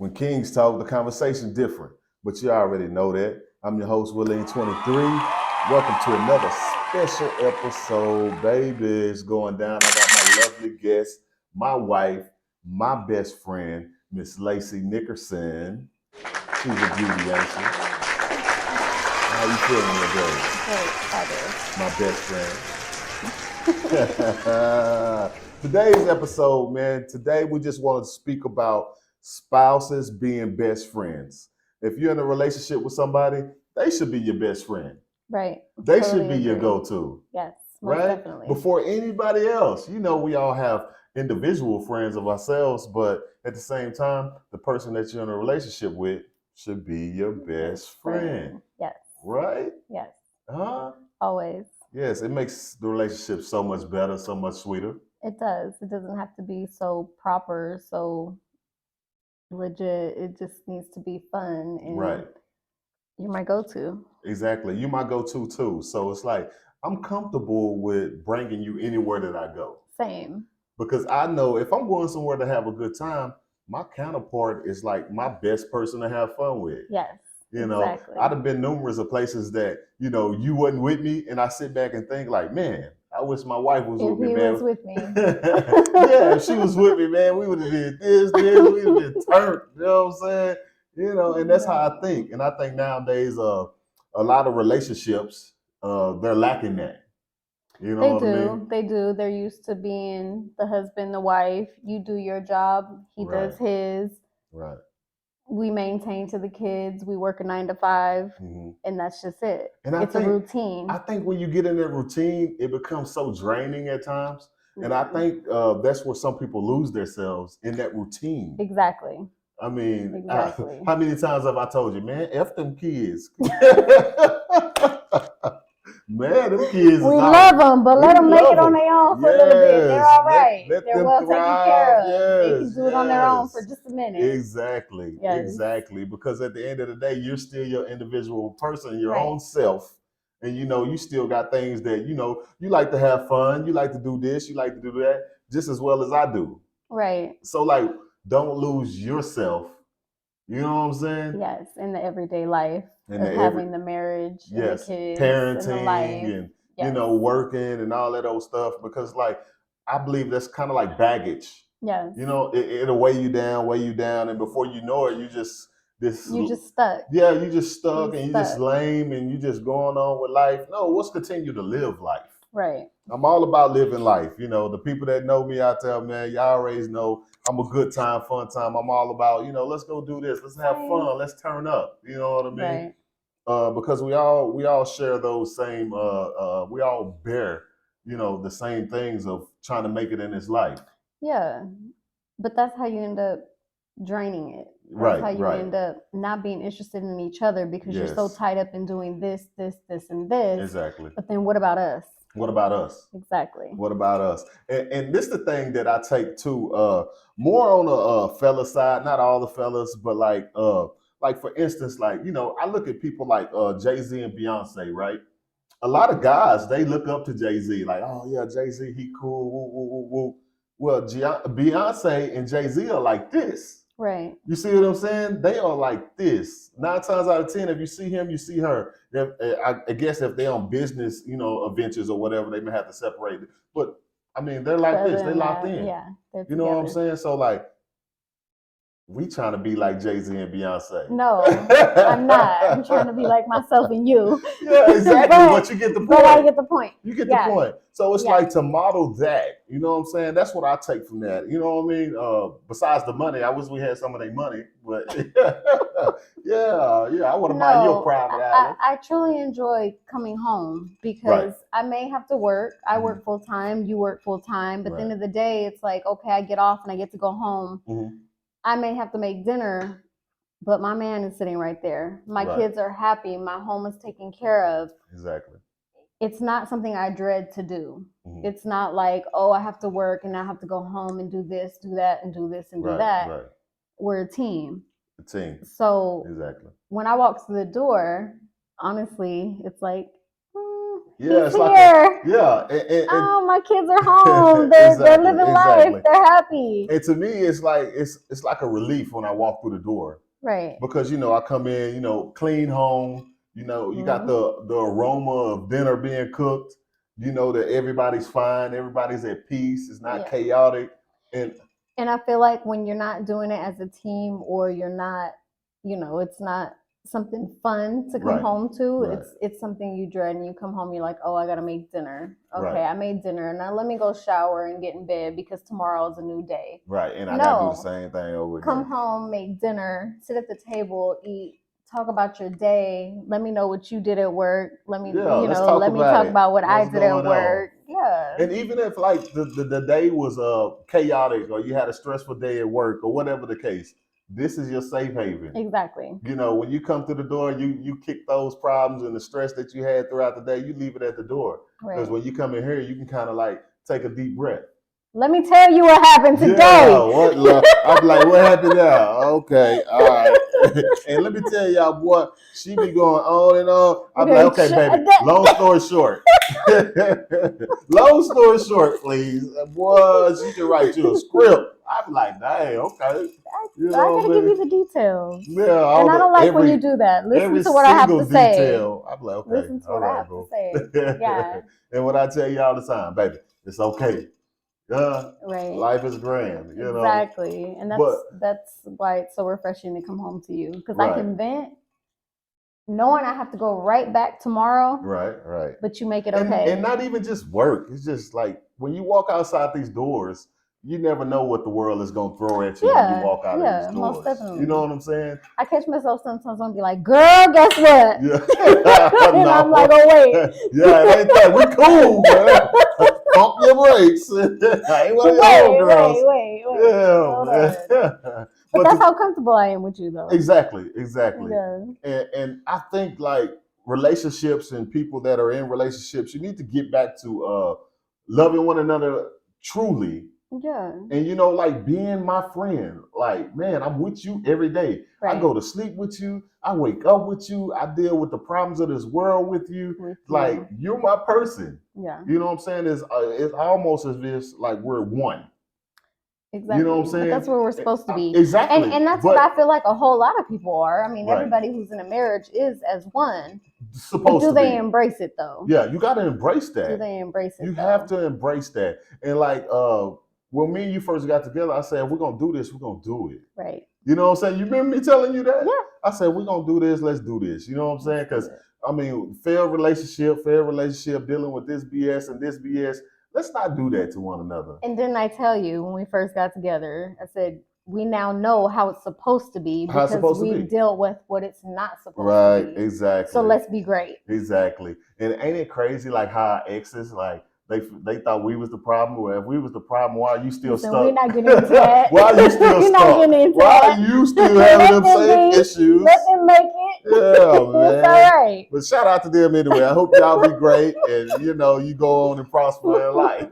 When kings talk, the conversation different. But you already know that. I'm your host, Willie23. Welcome to another special episode. Baby, it's going down. I got my lovely guest, my wife, my best friend, Miss Lacey Nickerson. She's a beauty, ain't she? How you feeling today? Great, fabulous. My best friend. Today's episode, man, today we just want to speak about spouses being best friends. If you're in a relationship with somebody, they should be your best friend. Right. They Totally should be your agree. go-to. Yes, most right? definitely. Before anybody else. You know, we all have individual friends of ourselves, but at the same time, the person that you're in a relationship with should be your best friend. Yes. Right? Yes. Huh? Always. Yes, it makes the relationship so much better, so much sweeter. It does. It doesn't have to be so proper, so legit. It just needs to be fun, and Right. you're my go-to. Exactly. You my go-to too. So it's like I'm comfortable with bringing you anywhere that I go. Same. Because I know if I'm going somewhere to have a good time, my counterpart is like my best person to have fun with. Yes. You know, exactly. I'd have been numerous of places that, you know, you wasn't with me, and I sit back and think like, man, I wish my wife was with me, man. Was with me. Yeah, if she was with me, man, we would have did this, we would have been turned. You know what I'm saying? You know, and that's how I think. And I think nowadays, a lot of relationships, they're lacking that. You know what I mean? They do. They're used to being the husband, the wife. You do your job, he Right. does his. Right. We maintain to the kids. We work a 9 to 5, and that's just it. And it's a routine. I think when you get in that routine, it becomes so draining at times. And I think that's where some people lose themselves in that routine. Exactly. I mean, how many times have I told you, man, F them kids? Man, them kids. We love them, but let them make it on their own for a little bit. They're all right. They're well taken care of. They can do it on their own for just a minute. Exactly. Yes. Exactly. Because at the end of the day, you're still your individual person, your own self. And, you know, you still got things that, you know, you like to have fun. You like to do this. You like to do that just as well as I do. Right. So, like, don't lose yourself. You know what I'm saying? Yes, in the everyday life of having the marriage, and the kids, parenting, and the life, and you know, working and all that old stuff. Because, like, I believe that's kind of like baggage. Yes. You know, it'll weigh you down, and before you know it, you just stuck. Yeah, you just stuck, and you just lame, and you just going on with life. No, let's continue to live life. Right. I'm all about living life. You know, the people that know me out there, man, y'all always know I'm a good time, fun time. I'm all about, you know, let's go do this. Let's have fun. Let's turn up. You know what I mean? Right. Because we all share those same, we all bear, you know, the same things of trying to make it in this life. Yeah. But that's how you end up draining it. That's how you end up not being interested in each other because you're so tied up in doing this, and this. Exactly. But then what about us? What about us? Exactly. What about us? And this is the thing that I take to more on the fella side, not all the fellas, but like for instance, like, you know, I look at people like JayZ and Beyonce, right? A lot of guys, they look up to JayZ, like, oh yeah, JayZ, he cool, woo, woo, woo, woo. Well, Beyonce and JayZ are like this. Right. You see what I'm saying? They are like this. 9 times out of 10, if you see him, you see her. I guess if they're on business, you know, ventures or whatever, they may have to separate it. But I mean, they're like this. They locked in. Yeah. You know what I'm saying? So like, we trying to be like JayZ and Beyonce. No, I'm not. I'm trying to be like myself and you. Yeah, exactly. But you get the point. But I get the point. You get the point. So it's like to model that. You know what I'm saying? That's what I take from that. You know what I mean? Besides the money, I wish we had some of their money. But yeah, I want to buy you a private island. I truly enjoy coming home because I may have to work. I work full time. You work full time. But at the end of the day, it's like, okay, I get off and I get to go home. I may have to make dinner, but my man is sitting right there. My kids are happy. My home is taken care of. Exactly. It's not something I dread to do. It's not like, oh, I have to work and I have to go home and do this, do that, and do this and do that. Right. We're a team. A team. So exactly. When I walk through the door, honestly, it's like, Yeah, He's it's like here. yeah. Oh, my kids are home. They're living life. They're happy. And to me, it's like it's like a relief when I walk through the door. Right. Because I come in, clean home. You got the aroma of dinner being cooked. You know that everybody's fine, everybody's at peace. It's not chaotic, and I feel like when you're not doing it as a team, or you're not, it's not something fun to come home to. It's something you dread, and you come home, you're like, oh, I gotta make dinner. Okay, I made dinner. Now let me go shower and get in bed because tomorrow is a new day. Right, and I gotta do the same thing over again. Come home, make dinner, sit at the table, eat, talk about your day. Let me know what you did at work. Let me talk about what I did at work. Yeah. And even if like the day was chaotic, or you had a stressful day at work, or whatever the case, this is your safe haven. Exactly. When you come through the door, you kick those problems and the stress that you had throughout the day, you leave it at the door. Because when you come in here, you can kind of like take a deep breath. Let me tell you what happened today. Yeah, I'm like, what happened now? Okay, all right. And let me tell y'all, boy, she be going on and on. I'm like, okay, baby, long story short. Long story short, please. Boy, she can write you a script. I'm like, dang, okay. I gotta give you the details. Yeah, and I don't like when you do that. Listen to what I have to say. I'm like, okay. Listen to what I have to say. Yeah. And what I tell you all the time, baby, it's okay. Life is grand, Exactly. And that's why it's so refreshing to come home to you, because I can vent knowing I have to go right back tomorrow. Right. But you make it okay. And not even just work. It's just like when you walk outside these doors, you never know what the world is going to throw at you when you walk out of these doors. Most definitely. You know what I'm saying? I catch myself sometimes and be like, girl, guess what? Yeah. And I'm like, oh, wait. Yeah, it ain't that. We cool, man. Pump your brakes. I ain't one of your old girls. Wait. Yeah. But that's how comfortable I am with you, though. Exactly. Yeah. And I think like relationships and people that are in relationships, you need to get back to loving one another truly. Yeah. And like being my friend, like, man, I'm with you every day. Right. I go to sleep with you. I wake up with you. I deal with the problems of this world with you. Like, you're my person. Yeah. You know what I'm saying? It's almost as if like we're one. Exactly. You know what I'm saying? But that's where we're supposed to be. Exactly. And that's what I feel like a whole lot of people are. I mean, everybody who's in a marriage is as one. Supposed but do they embrace it, though? Yeah, you got to embrace that. Do they embrace it? You have to embrace that. And like, when me and you first got together, I said, we're going to do this, we're going to do it. Right. You know what I'm saying? You remember me telling you that? Yeah. I said, we're going to do this, let's do this. You know what I'm saying? Because, I mean, failed relationship, dealing with this BS and this BS. Let's not do that to one another. And didn't I tell you when we first got together, I said, we now know how it's supposed to be because we've dealt with what it's not supposed to be. Right, exactly. So let's be great. Exactly. And ain't it crazy like how our exes, like, they thought we was the problem. Well, if we was the problem, why are you still stuck? We're not getting into that. Why are you still stuck? Not getting into why that. are you still having them same issues? Let them make it. Yeah, man. It's all right. But shout out to them anyway. I hope y'all be great and you go on and prosper in life.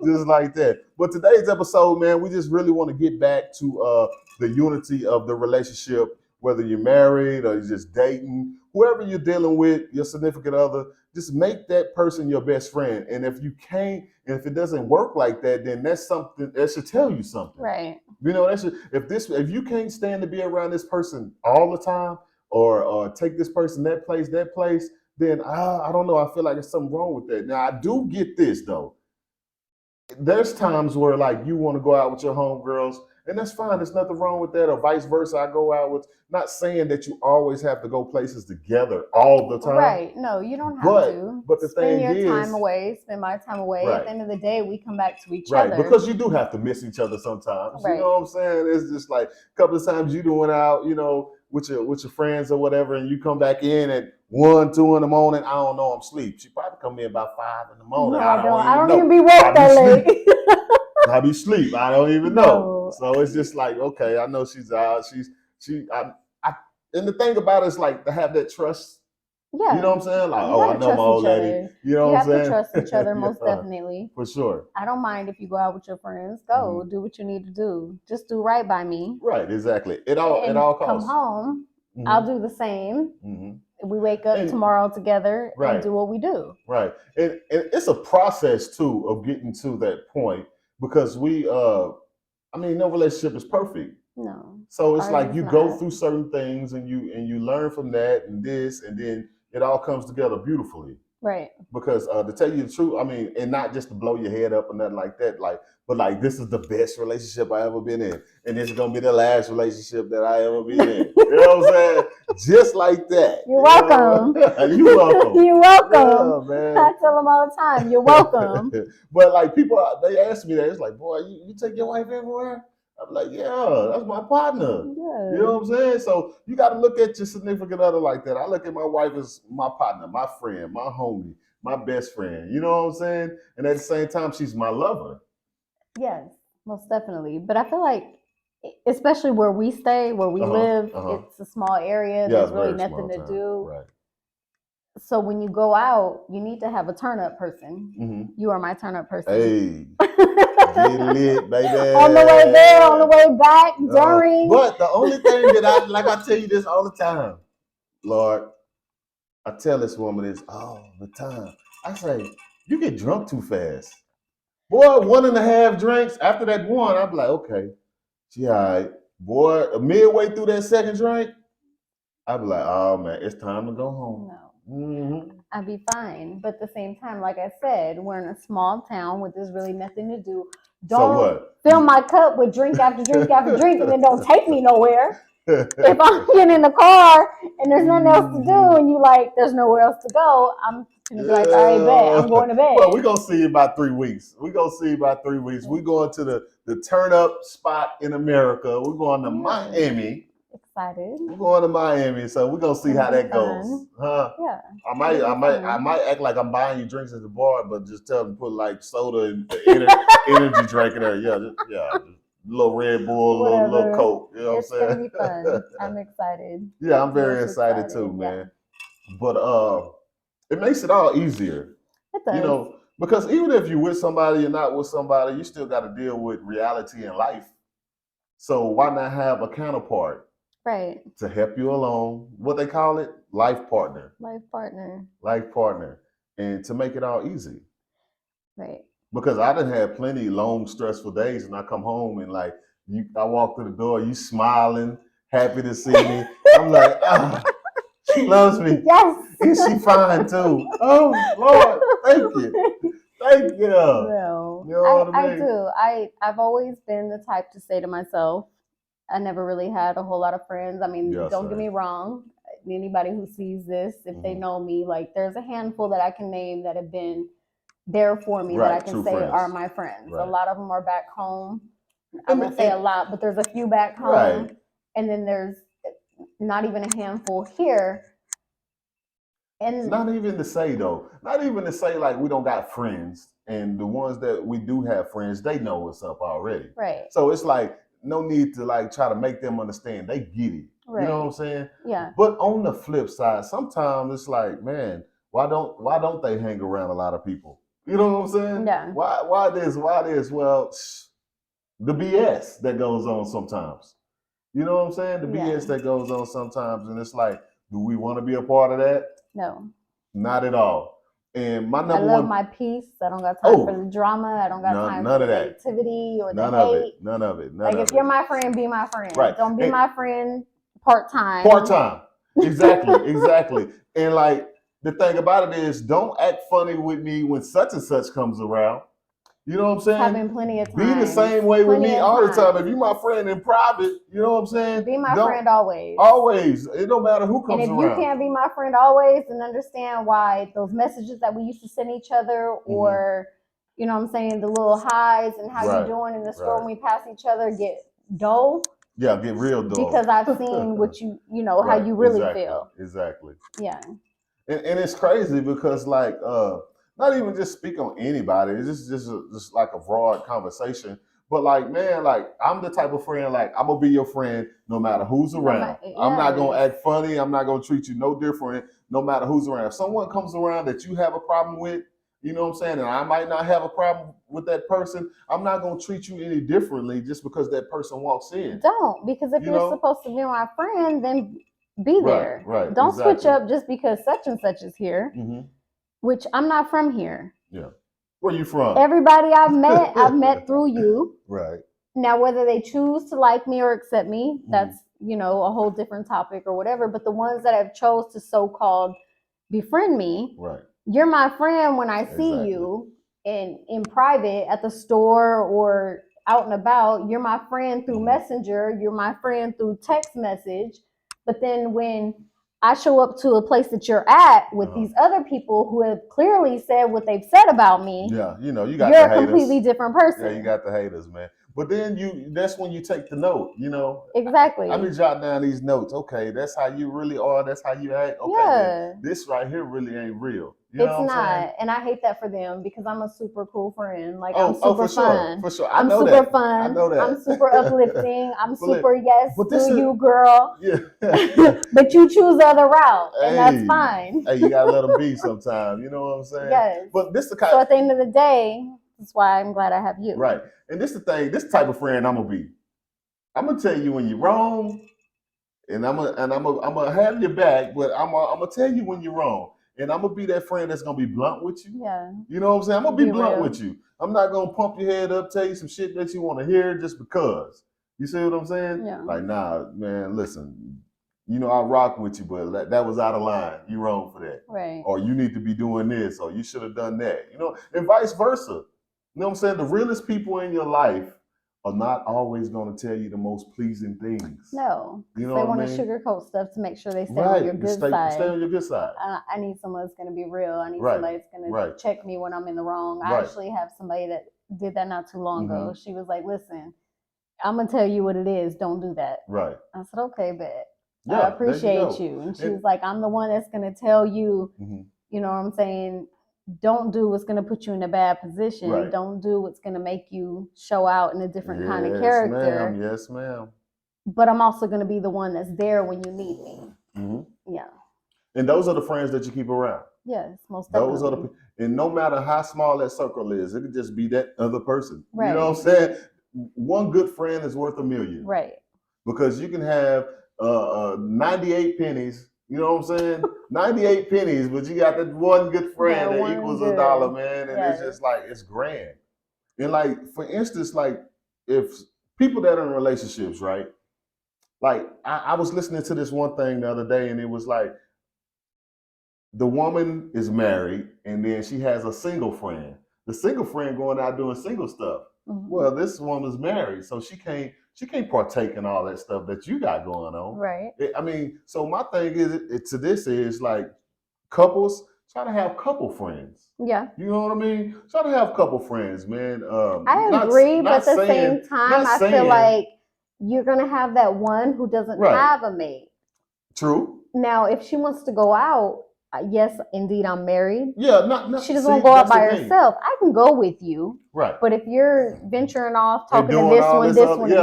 Just like that. But today's episode, man, we just really want to get back to the unity of the relationship, whether you're married or you're just dating, whoever you're dealing with, your significant other. Just make that person your best friend. And if you can't, and if it doesn't work like that, then that's something that should tell you something. Right. If you can't stand to be around this person all the time, or take this person that place, then I don't know. I feel like there's something wrong with that. Now I do get this though. There's times where like you want to go out with your homegirls, and that's fine. There's nothing wrong with that, or vice versa. I go out with, not saying that you always have to go places together all the time. Right. No, you don't have to. But the thing is, spend your time away, spend my time away. Right. At the end of the day, we come back to each other. Right, because you do have to miss each other sometimes. Right. You know what I'm saying? It's just like a couple of times you went out, with your friends or whatever, and you come back in at 1, 2 in the morning. I don't know, I'm asleep. She probably come in about 5 in the morning. No, I don't even be woke that late. I be asleep. I don't even know. So it's just like, okay, I know she's out. And the thing about it is like to have that trust. Yeah. You know what I'm saying? Like, I know my old lady. You know what I'm saying? You have to trust each other, most definitely. For sure. I don't mind if you go out with your friends. Go, do what you need to do. Just do right by me. Right, exactly. It all costs. Come home. I'll do the same. we wake up tomorrow together and do what we do. Right. And it's a process too of getting to that point because no relationship is perfect. No. So it's like you go through certain things and you learn from that and this, and then it all comes together beautifully. Right. Because to tell you the truth, and not just to blow your head up or nothing like that, but this is the best relationship I ever been in, and this is gonna be the last relationship that I ever been in. You know what I'm saying? Just like that. You're welcome. You're welcome. You're welcome. Yeah, man. I tell them all the time, you're welcome. But like people, they ask me that. It's like, boy, you take your wife everywhere? I'm like, yeah, that's my partner. Yeah. You know what I'm saying? So you got to look at your significant other like that. I look at my wife as my partner, my friend, my homie, my best friend. You know what I'm saying? And at the same time, she's my lover. Yes, most definitely. But I feel like, especially where we stay, where we live, it's a small area. There's really nothing to do. Right. So when you go out, you need to have a turn-up person. Mm-hmm. You are my turn-up person. Hey. Get lit, baby. On the way there, on the way back, during. But the only thing that I tell you this all the time, Lord, I tell this woman this all the time. I say, you get drunk too fast. Boy, 1.5 drinks. After that one, I'm like, okay, she all right. Boy, midway through that second drink, I'd be like, oh man, it's time to go home. No. Mm-hmm. I'd be fine. But at the same time, like I said, we're in a small town where there's really nothing to do. Don't fill my cup with drink after drink after drink and then don't take me nowhere. If I'm getting in the car and there's nothing else to do and you like, there's nowhere else to go, I'm gonna be like, all right, bet, I'm going to bed. Well, we're gonna see you about 3 weeks. We're going to the turn up spot in America. We're going to Miami. Excited. We're going to Miami, so we're gonna see how that goes. Huh? Yeah. I might act like I'm buying you drinks at the bar, but just tell them to put like soda and energy drink in there. Yeah. Little Red Bull, a little Coke. You know what I'm saying? It's gonna be fun. I'm excited. Yeah, I'm very excited too, man. Yeah. But it makes it all easier. It does. You know, because even if you're with somebody, you're not with somebody, you still got to deal with reality in life. So why not have a counterpart? Right. To help you along. What they call it? Life partner. Life partner. Life partner. And to make it all easy. Right. Because I done had plenty long, stressful days, and I come home and I walk through the door, you smiling, happy to see me. I'm like, she loves me. Yes. And she fine too. Oh, Lord, thank you. Thank you. No, you know what I mean? I do. I've always been the type to say to myself, I never really had a whole lot of friends. I mean, don't get me wrong. Anybody who sees this, if they know me, like there's a handful that I can name that have been there for me that I can say are my friends. Right. A lot of them are back home. I'm going to say a lot, but there's a few back home. Right. And then there's not even a handful here. And not even to say like we don't got friends. And the ones that we do have friends, they know what's up already. Right. So it's like, no need to like try to make them understand. They get it. Right. You know what I'm saying? Yeah. But on the flip side, sometimes it's like, man, why don't they hang around a lot of people? You know what I'm saying? Yeah. Why this? Well, the BS that goes on sometimes. You know what I'm saying? The BS that goes on sometimes, and it's like, do we want to be a part of that? No. Not at all. And my number I love my peace. I don't got time for the drama. I don't got time for the negativity or the hate. None of it. Like if you're my friend, be my friend. Right. Don't be my friend part-time. Part-time. Exactly. And like the thing about it is, don't act funny with me when such and such comes around. You know what I'm saying? Having plenty of time. Be the same way with me all the time. If you're my friend in private, you know what I'm saying? Be my friend always. Always. It don't matter who comes around. And if you can't be my friend always, then understand why those messages that we used to send each other, or, you know what I'm saying, the little highs and how you doing in the store when we pass each other get dull. Yeah, get real dull. Because I've seen what you how you really feel. Exactly. Yeah. And it's crazy because like, not even just speak on anybody. It's just like a broad conversation. But like, man, like I'm the type of friend, like I'm gonna be your friend no matter who's around. I'm not gonna act funny. I'm not gonna treat you no different no matter who's around. If someone comes around that you have a problem with, you know what I'm saying, and I might not have a problem with that person, I'm not gonna treat you any differently just because that person walks in. Don't, because if you're supposed to be my friend, then be there. Right. Don't exactly. switch up just because such and such is here, which I'm not from here. Yeah. Where you from? Everybody I've met through you. Right. Now, whether they choose to like me or accept me, that's, a whole different topic or whatever. But the ones that have chose to so-called befriend me, right. You're my friend when I see you in private at the store or out and about. You're my friend through Messenger. You're my friend through text message. But then when I show up to a place that you're at with these other people who have clearly said what they've said about me. Yeah, you got you're the haters. A completely different person. Yeah, you got the haters, man. But then that's when you take the note, Exactly. I be jotting down these notes. Okay, that's how you really are. That's how you act. Okay, man, this right here really ain't real. It's not, and I hate that for them because I'm a super cool friend. Like I'm for super fun. Sure, for sure. I'm know super that. fun. I know that. I'm super uplifting. I'm super yes to you, girl. Yeah. But you choose the other route, and that's fine. Hey, you gotta let them be sometimes. You know what I'm saying? Yes. But this the kind. So at the end of the day, that's why I'm glad I have you. Right. And this the thing. This type of friend I'm gonna be. I'm gonna tell you when you're wrong, and I'm gonna have your back, but I'm gonna tell you when you're wrong. And I'm gonna be that friend that's gonna be blunt with you. Yeah. You know what I'm saying? I'm gonna be blunt real. with you. I'm not gonna pump your head up, tell you some shit that you want to hear just because. You see what I'm saying? Yeah. Like, nah, man, listen. I rock with you, but that was out of line. You wrong for that. Right. Or you need to be doing this, or you should have done that. And vice versa. You know what I'm saying? The realest people in your life are not always going to tell you the most pleasing things. No. You know they want to sugarcoat stuff to make sure they stay on your good side. Stay on your good side. I need someone that's going to be real. I need somebody that's going to check me when I'm in the wrong. I actually have somebody that did that not too long ago. She was like, listen, I'm going to tell you what it is. Don't do that. Right. I said, okay, but I appreciate you. And she was like, I'm the one that's going to tell you, you know what I'm saying? Don't do what's going to put you in a bad position. Right. Don't do what's going to make you show out in a different kind of character. Yes, ma'am. But I'm also going to be the one that's there when you need me. Yeah. And those are the friends that you keep around. Yes, most definitely. Those are and no matter how small that circle is, it could just be that other person. Right. You know what I'm saying? One good friend is worth a million. Right. Because you can have 98 pennies. You know what I'm saying? 98 pennies, but you got that one good friend that equals $1, man. And it's just like, it's grand. And like, for instance, like if people that are in relationships, right? Like I was listening to this one thing the other day and it was like, the woman is married and then she has a single friend. The single friend going out doing single stuff. Well, this woman's married, so she can't partake in all that stuff that you got going on. Right. I mean, so my thing is like couples try to have couple friends. Yeah. You know what I mean? Try to have couple friends, man. I agree, but at the same time, I feel like you're gonna have that one who doesn't have a mate. True. Now, if she wants to go out, yes, indeed, I'm married. Yeah, she doesn't want to go out by herself. I can go with you. Right. But if you're venturing off, talking to this one, and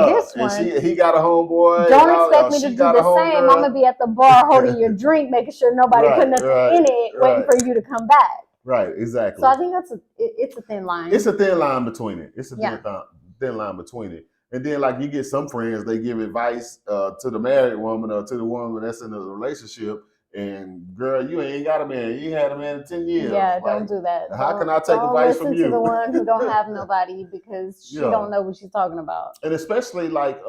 this one, and he got a homeboy. Don't expect me to do the same. I'm gonna be at the bar holding your drink, making sure nobody put nothing in it, waiting for you to come back. Right. Exactly. So I think it's a thin line. It's a thin line between it. It's a thin line between it. And then, like, you get some friends, they give advice to the married woman or to the woman that's in a relationship. And girl, you ain't got a man. You had a man in 10 years. Yeah, don't do that. How can I take advice from you? Listen to the one who don't have nobody because she don't know what she's talking about. And especially like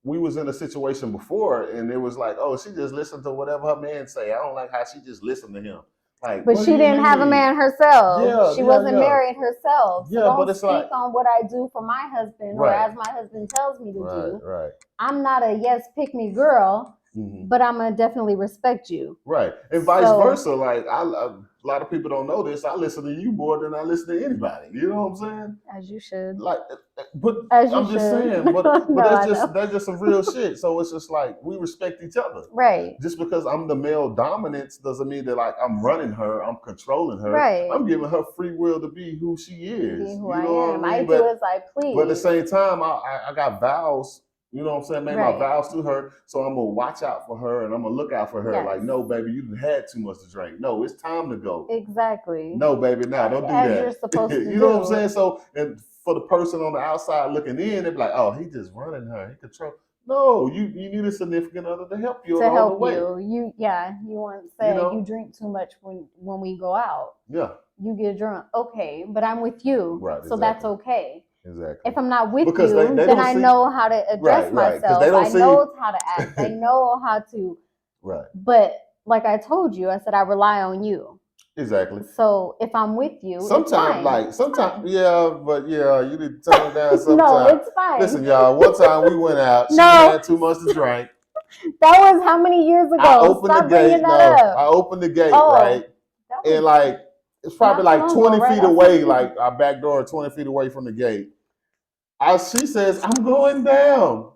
we was in a situation before, and it was like, oh, she just listened to whatever her man say. I don't like how she just listened to him. Like, but she didn't have a man herself. Yeah, she wasn't married herself. So don't speak on what I do for my husband or as my husband tells me to do. Right. I'm not a yes, pick me girl. But I'm gonna definitely respect you. Right. And vice versa. Like a lot of people don't know this. I listen to you more than I listen to anybody. You know what I'm saying? As you should. Like, but I'm just saying. But that's just some real shit. So it's just like we respect each other. Right. Just because I'm the male dominance doesn't mean that like I'm running her, I'm controlling her. Right. I'm giving her free will to be who she is. Be who I am. I do as I please. But at the same time, I got vows. You know what I'm saying? Made my vows to her, so I'm gonna watch out for her and I'm gonna look out for her. Yes. Like, no, baby, you had too much to drink. No, it's time to go. Exactly. No, baby, don't do that. As you're supposed to. You know what I'm saying? So, and for the person on the outside looking in, they're like, oh, he just running her. He control. No, you need a significant other to help you to along help the way. you. You once said you drink too much when we go out. Yeah. You get drunk. Okay, but I'm with you. Right. So that's okay. Exactly. If I'm not with because you, then I know how to address myself. I know how to act. I know how to. Right. But like I told you, I said I rely on you. Exactly. So if I'm with you, sometimes, yeah, but yeah, you need to tone it down sometimes. No, it's fine. Listen, y'all, one time we went out, she had too much to drink. That was how many years ago? I opened the gate, right? And like, it's probably like 20 feet away, like our back door, 20 feet away from the gate. She says, I'm going down.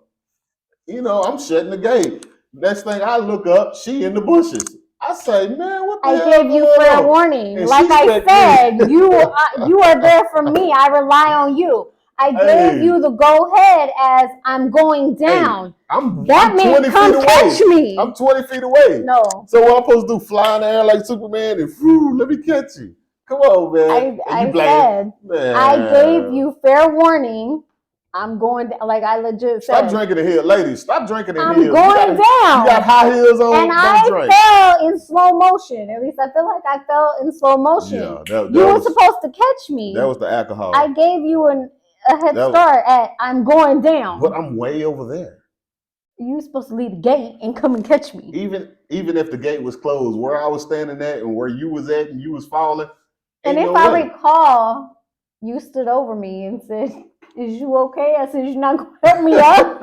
I'm shutting the gate. Next thing I look up, she in the bushes. I say, man, what the hell? I gave you fair warning. And like I said, you are there for me. I rely on you. I gave you the go ahead as I'm going down. I'm 20 feet away. Catch me. I'm 20 feet away. No. So what I'm supposed to do? Fly in the air like Superman and let me catch you. Come on, man. I gave you fair warning. I'm going down, like I legit said. Stop drinking in here, ladies. Stop drinking in I'm heels. I'm going down. You got high heels on. And I fell in slow motion. At least I feel like I fell in slow motion. Yeah, you were supposed to catch me. That was the alcohol. I gave you a head start at I'm going down. But I'm way over there. You were supposed to leave the gate and come and catch me. Even if the gate was closed, where I was standing at and where you was at and you was falling. And if I recall, you stood over me and said, is you okay? I said, you're not going to help me up?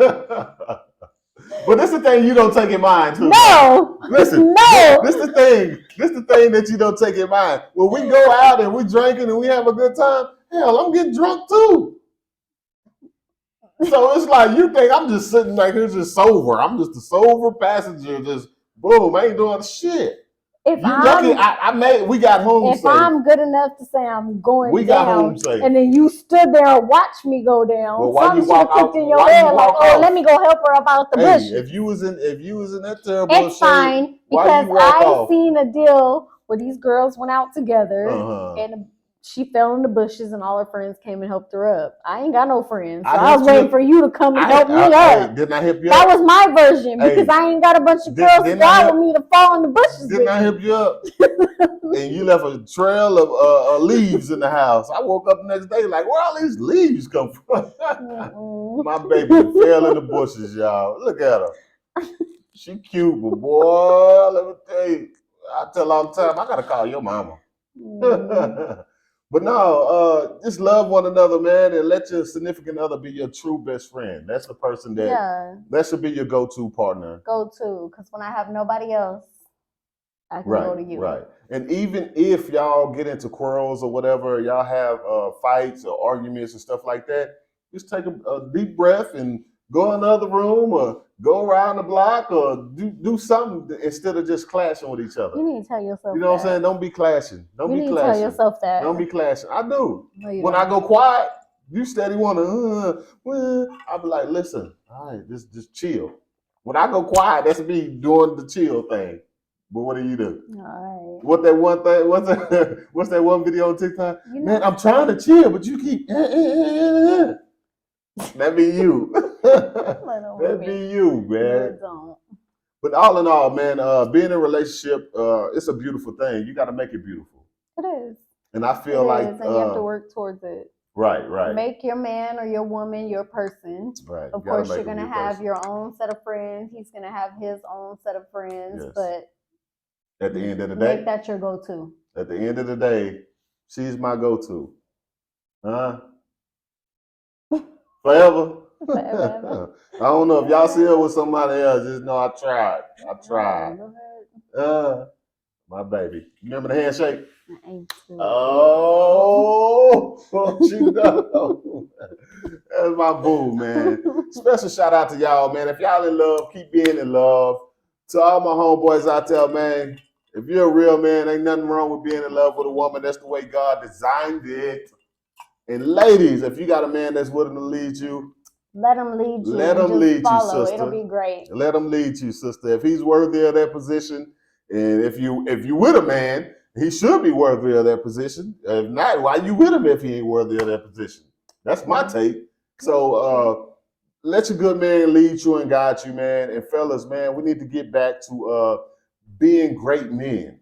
But this is the thing you don't take in mind, too. No. Listen. No. This is the thing. This is the thing that you don't take in mind. When we go out and we drinking and we have a good time, hell, I'm getting drunk, too. So it's like you think I'm just sitting back here just sober. I'm just a sober passenger, just boom, I ain't doing shit. If you lucky, we got home safe. If I'm good enough to say I'm going we down, got home safe. And then you stood there and watched me go down. Well, why you walk out? In your head like, oh, let me go help her about the bushes. If you was in that terrible shape, it's fine because I seen a deal where these girls went out together and she fell in the bushes and all her friends came and helped her up. I ain't got no friends. So I was waiting for you to come and help me up. Didn't I help you up? That was my version because I ain't got a bunch of girls to go with me to fall in the bushes. Didn't I help you up? And you left a trail of leaves in the house. I woke up the next day like, where all these leaves come from? My baby fell in the bushes, y'all. Look at her. She cute, but boy, let me tell you. I tell all the time, I gotta call your mama. But no, just love one another, man, and let your significant other be your true best friend. That's the person that should be your go-to partner. Go-to, because when I have nobody else, I can go to you. Right. And even if y'all get into quarrels or whatever, y'all have fights or arguments and stuff like that, just take a deep breath and go in the other room or go around the block or do something instead of just clashing with each other. You need to tell yourself You know what I'm saying? Don't be clashing. Don't be clashing. Tell yourself that. Don't be clashing. I do. No, when I go quiet, you steady want to, I'll be like, listen, all right, just chill. When I go quiet, that's me doing the chill thing. But what do you do? All right. What that one thing? What's that one video on TikTok? Man, I'm trying to chill, but you keep. That be you. That be you, man. But all in all, man, being in a relationship, it's a beautiful thing. You got to make it beautiful. It is. And I feel like, and you have to work towards it. Right. Make your man or your woman your person. Right. Of course, you're gonna have your own set of friends. He's gonna have his own set of friends. Yes. But at the end of the day, make that your go-to. At the end of the day, she's my go-to. Huh? Forever. I don't know if y'all see her with somebody else. Just know I tried. My baby. Remember the handshake? Oh, you know. That's my boo, man. Special shout out to y'all, man. If y'all in love, keep being in love. To all my homeboys out there, man. If you're a real man, ain't nothing wrong with being in love with a woman. That's the way God designed it. And ladies, if you got a man that's willing to lead you, let him lead you. Let him lead you, sister. It'll be great. Let him lead you, sister. If he's worthy of that position, and if you with a man, he should be worthy of that position. If not, why you with him if he ain't worthy of that position? That's my take. So let your good man lead you and guide you, man. And fellas, man, we need to get back to being great men.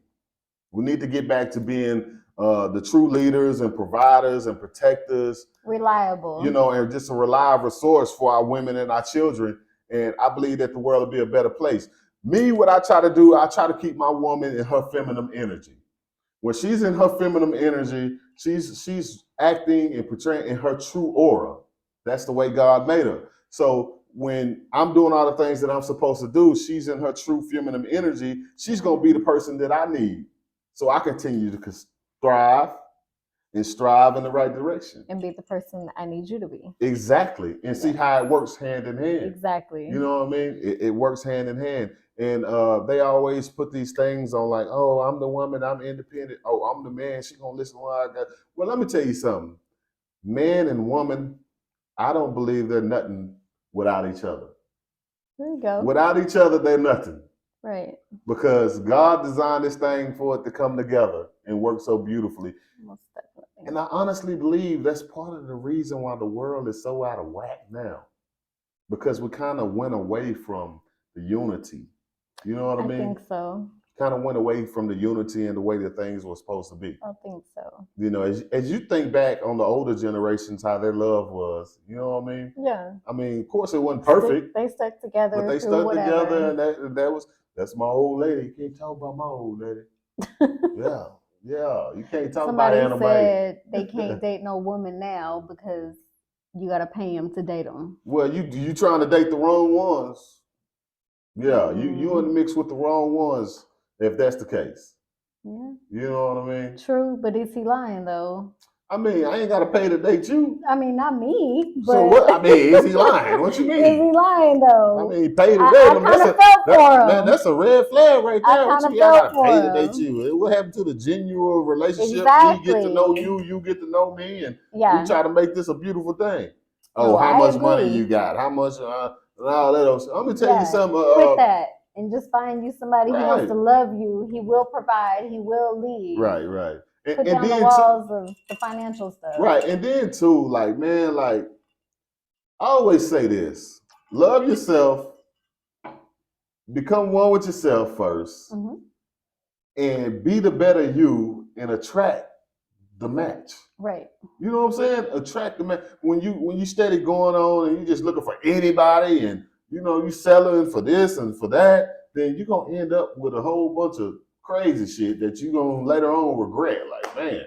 We need to get back to being the true leaders and providers and protectors. Reliable. And just a reliable source for our women and our children. And I believe that the world will be a better place. Me, what I try to do, I try to keep my woman in her feminine energy. When she's in her feminine energy, she's acting and portraying in her true aura. That's the way God made her. So when I'm doing all the things that I'm supposed to do, she's in her true feminine energy. She's going to be the person that I need. So I continue to thrive and strive in the right direction. And be the person I need you to be. Exactly. And see how it works hand in hand. Exactly. You know what I mean? It works hand in hand. And they always put these things on like, oh, I'm the woman, I'm independent. Oh, I'm the man, she gonna listen to what I got. Well, let me tell you something. Man and woman, I don't believe they're nothing without each other. There you go. Without each other, they're nothing. Right. Because God designed this thing for it to come together and work so beautifully. Most definitely. And I honestly believe that's part of the reason why the world is so out of whack now. Because we kind of went away from the unity. You know what I mean? I think so. Kind of went away from the unity and the way that things were supposed to be. I think so. As you think back on the older generations, how their love was, you know what I mean? Yeah. I mean, of course, it wasn't perfect. They stuck together. But they stuck together, and that's my old lady. You can't talk about my old lady. Yeah. You can't talk about Anna Mae. Somebody said they can't date no woman now because you gotta pay them to date them. Well, you trying to date the wrong ones. Yeah, you in the mix with the wrong ones if that's the case. Yeah. You know what I mean? True, but is he lying though? I mean, I ain't got to pay to date you. I mean, not me. But so what? I mean, is he lying? What you mean? Is he lying though? I mean, pay to date him. Man, that's a red flag right there. I gotta pay to date you. What happened to the genuine relationship? Exactly. We get to know you, you get to know me, and we try to make this a beautiful thing. How much money you got? How much? And all that. I'm gonna tell you something. Quit that and just find you somebody who wants to love you. He will provide. He will lead. Right. Put down the walls of the financial stuff. Right, and then too, like, man, like, I always say this: love yourself, become one with yourself first, and be the better you, and attract the match. Right. You know what I'm saying? Attract the match. When you steady going on and you just looking for anybody, and you selling for this and for that, then you're gonna end up with a whole bunch of crazy shit that you're gonna later on regret. Like, man,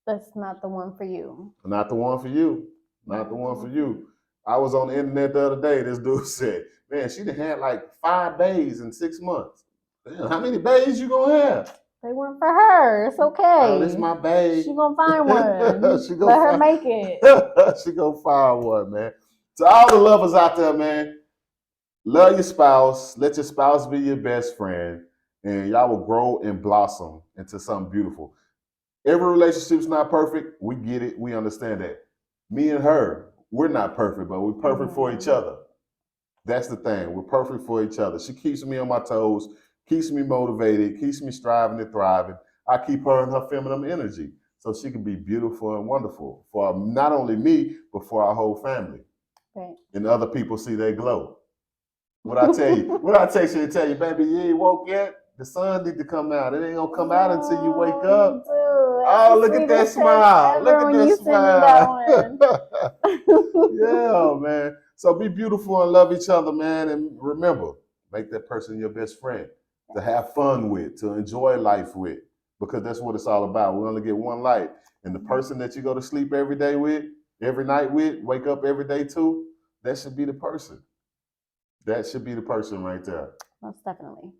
that's not the one for you. Not the one for you. Not the one for you. I was on the internet the other day. This dude said, man, she done had like 5 bays in 6 months. Damn, how many bays you gonna have? They weren't for her. It's okay. Oh, this my bae. She gonna find one. Let her make it. She gonna find one, man. To all the lovers out there, man, love your spouse. Let your spouse be your best friend. And y'all will grow and blossom into something beautiful. Every relationship's not perfect. We get it. We understand that. Me and her, we're not perfect, but we're perfect for each other. That's the thing. We're perfect for each other. She keeps me on my toes, keeps me motivated, keeps me striving and thriving. I keep her in her feminine energy so she can be beautiful and wonderful for not only me, but for our whole family. Right. And other people see they glow. What I tell you, what I text you to tell you, baby, you ain't woke yet? The sun need to come out. It ain't gonna come out until you wake up. Oh, look at that smile. Look at that smile. Yeah, man. So be beautiful and love each other, man. And remember, make that person your best friend to have fun with, to enjoy life with, because that's what it's all about. We only get one life. And the person that you go to sleep every day with, every night with, wake up every day to, that should be the person. That should be the person right there. Most definitely.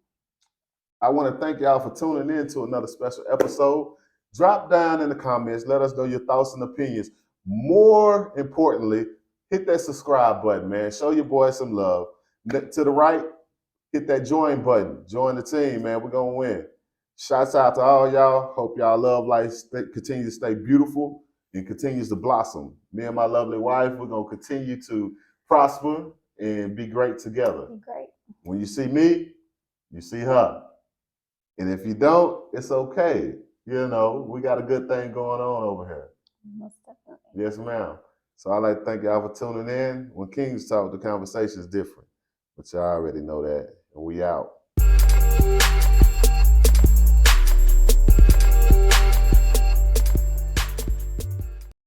I want to thank y'all for tuning in to another special episode. Drop down in the comments. Let us know your thoughts and opinions. More importantly, hit that subscribe button, man. Show your boy some love. To the right, hit that join button. Join the team, man. We're going to win. Shouts out to all y'all. Hope y'all love life continues to stay beautiful and continues to blossom. Me and my lovely wife, we're going to continue to prosper and be great together. Be great. When you see me, you see her. And if you don't, it's okay. We got a good thing going on over here. Most definitely. Yes, ma'am. So I like to thank y'all for tuning in. When Kings talk, the conversation is different. But y'all already know that. And we out.